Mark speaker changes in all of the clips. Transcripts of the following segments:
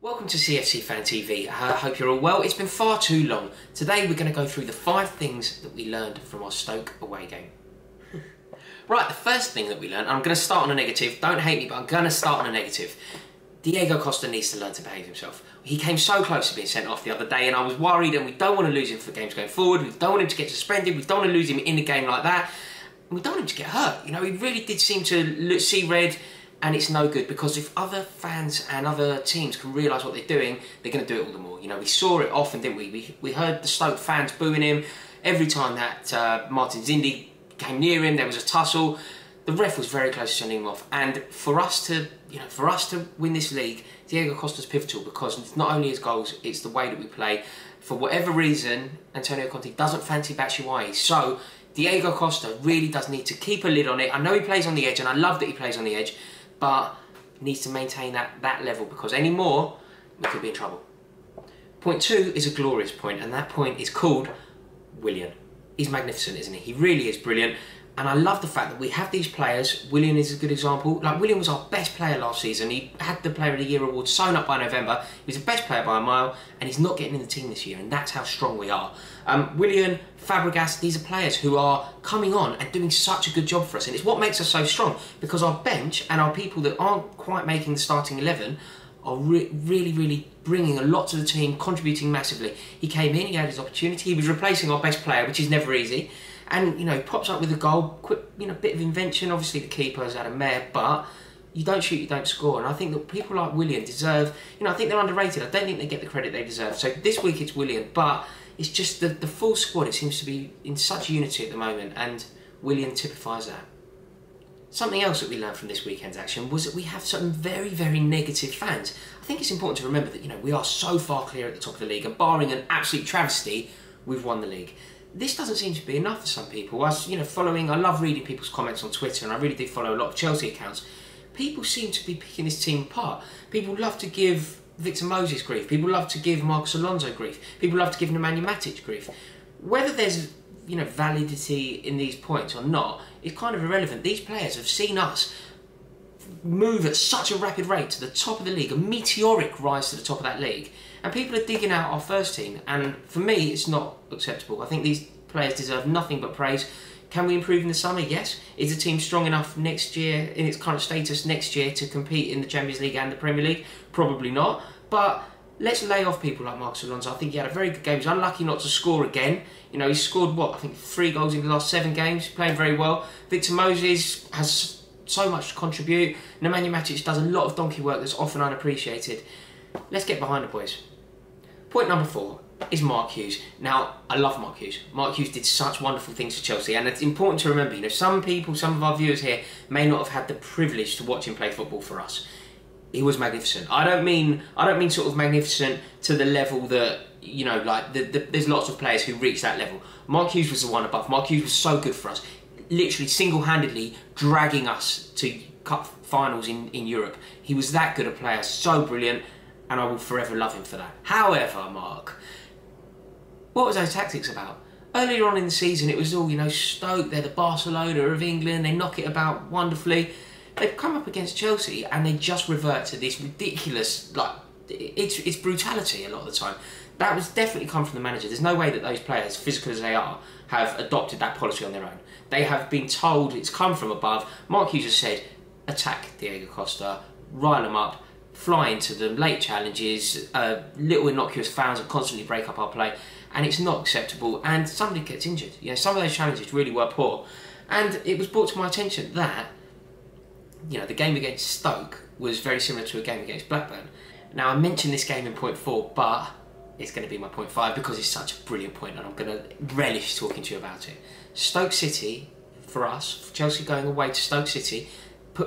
Speaker 1: Welcome to CFC Fan TV. I hope you're all well. It's been far too long. Today we're going to go through the 5 things that we learned from our Stoke away game. Right, the first thing that we learned, I'm going to start on a negative. Don't hate me, but I'm going to start on a negative. Diego Costa needs to learn to behave himself. He came so close to being sent off the other day and I was worried, and we don't want to lose him for games going forward. We don't want him to get suspended. We don't want to lose him in a game like that. And we don't want him to get hurt. You know, he really did seem to see red. And it's no good, because if other fans and other teams can realise what they're doing, they're going to do it all the more. You know, we saw it often, didn't we? We heard the Stoke fans booing him every time that Martin Zindi came near him. There was a tussle. The ref was very close to sending him off. And for us to, win this league, Diego Costa's pivotal, because it's not only his goals, it's the way that we play. For whatever reason, Antonio Conte doesn't fancy Batshuayi. So Diego Costa really does need to keep a lid on it. I know he plays on the edge, and I love that he plays on the edge, but needs to maintain that level, because any more, we could be in trouble. Point 2 is a glorious point, and that point is called Willian. He's magnificent, isn't he? He really is brilliant. And I love the fact that we have these players. Willian is a good example. Like, Willian was our best player last season. He had the Player of the Year award sewn up by November. He was the best player by a mile, and he's not getting in the team this year, and that's how strong we are. Willian, Fabregas, these are players who are coming on and doing such a good job for us, and it's what makes us so strong, because our bench and our people that aren't quite making the starting 11 are really bringing a lot to the team, contributing massively. He came in, he had his opportunity, he was replacing our best player, which is never easy. And, he pops up with a goal, quick, bit of invention. Obviously the keeper's had a mare, but you don't shoot, you don't score. And I think that people like Willian deserve, I think they're underrated. I don't think they get the credit they deserve. So this week it's Willian, but it's just the full squad, it seems to be in such unity at the moment, and Willian typifies that. Something else that we learned from this weekend's action was that we have some very negative fans. I think it's important to remember that, we are so far clear at the top of the league, and barring an absolute travesty, we've won the league. This doesn't seem to be enough for some people. I love reading people's comments on Twitter, and I really do follow a lot of Chelsea accounts. People seem to be picking this team apart. People love to give Victor Moses grief. People love to give Marcus Alonso grief. People love to give Nemanja Matic grief. Whether there's validity in these points or not is kind of irrelevant. These players have seen us move at such a rapid rate to the top of the league, a meteoric rise to the top of that league, and people are digging out our first team, and for me it's not acceptable. I think these players deserve nothing but praise. Can we improve in the summer? Yes. Is the team strong enough next year, in its current status next year, to compete in the Champions League and the Premier League? Probably not, but let's lay off people like Marcus Alonso. I think he had a very good game. He's unlucky not to score again. He's scored, I think 3 goals in the last 7 games, playing very well. Victor Moses has so much to contribute. Nemanja Matic does a lot of donkey work that's often unappreciated. Let's get behind the boys. Point number 4 is Mark Hughes. Now, I love Mark Hughes. Mark Hughes did such wonderful things for Chelsea, and it's important to remember, some people, some of our viewers here may not have had the privilege to watch him play football for us. He was magnificent. I don't mean sort of magnificent to the level that, there's lots of players who reach that level. Mark Hughes was the one above. Mark Hughes was so good for us, literally single-handedly dragging us to cup finals in Europe. He was that good a player, so brilliant, and I will forever love him for that. However, Mark, what was those tactics about? Earlier on in the season, it was all, Stoke, they're the Barcelona of England, they knock it about wonderfully. They've come up against Chelsea and they just revert to this ridiculous, it's brutality a lot of the time. That was definitely come from the manager. There's no way that those players, physical as they are, have adopted that policy on their own. They have been told it's come from above. Mark Hughes has said, attack Diego Costa, rile them up, fly into them, late challenges, little innocuous fouls that constantly break up our play, and it's not acceptable, and somebody gets injured. Some of those challenges really were poor, and it was brought to my attention that the game against Stoke was very similar to a game against Blackburn. Now, I mentioned this game in point 4, but it's going to be my point 5 because it's such a brilliant point, and I'm going to relish talking to you about it. Stoke City, for us, for Chelsea going away to Stoke City,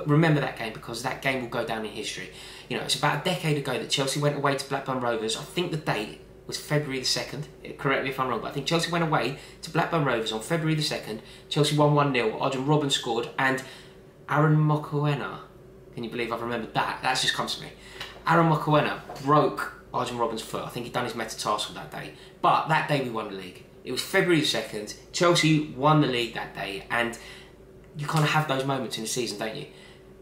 Speaker 1: remember that game, because that game will go down in history. It's about a decade ago that Chelsea went away to Blackburn Rovers. I think the date was February the 2nd. Correct me if I'm wrong, but I think Chelsea went away to Blackburn Rovers on February the 2nd. Chelsea won 1-0. Arjen Robben scored, and Aaron Mokoena, can you believe I've remembered that? That's just come to me. Aaron Mokoena broke Arjen Robben's foot. I think he'd done his metatarsal that day. But that day we won the league. It was February the 2nd. Chelsea won the league that day, and you kind of have those moments in the season, don't you?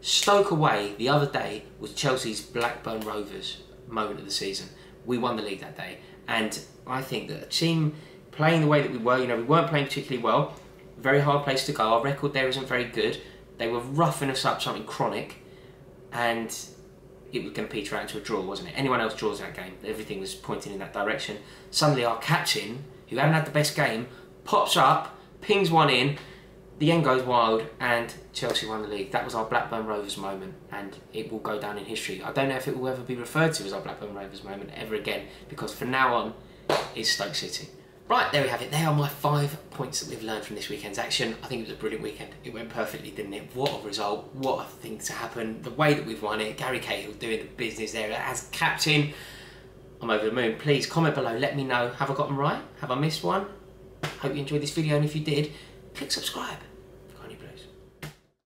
Speaker 1: Stoke away the other day was Chelsea's Blackburn Rovers. moment of the season. We won the league that day, and I think that a team playing the way that we were, we weren't playing particularly well, very hard place to go, our record there isn't very good, they were roughing us up something chronic, and it was going to peter out into a draw, wasn't it? Anyone else draws that game, everything was pointing in that direction. Suddenly our captain, who hadn't had the best game, pops up, pings one in, the end goes wild, and Chelsea won the league. That was our Blackburn Rovers moment, and it will go down in history. I don't know if it will ever be referred to as our Blackburn Rovers moment ever again, because from now on, it's Stoke City. Right, there we have it. They are my 5 points that we've learned from this weekend's action. I think it was a brilliant weekend. It went perfectly, didn't it? What a result. What a thing to happen. The way that we've won it. Gary Cahill doing the business there as captain. I'm over the moon. Please comment below. Let me know. Have I got them right? Have I missed one? Hope you enjoyed this video, and if you did, click subscribe.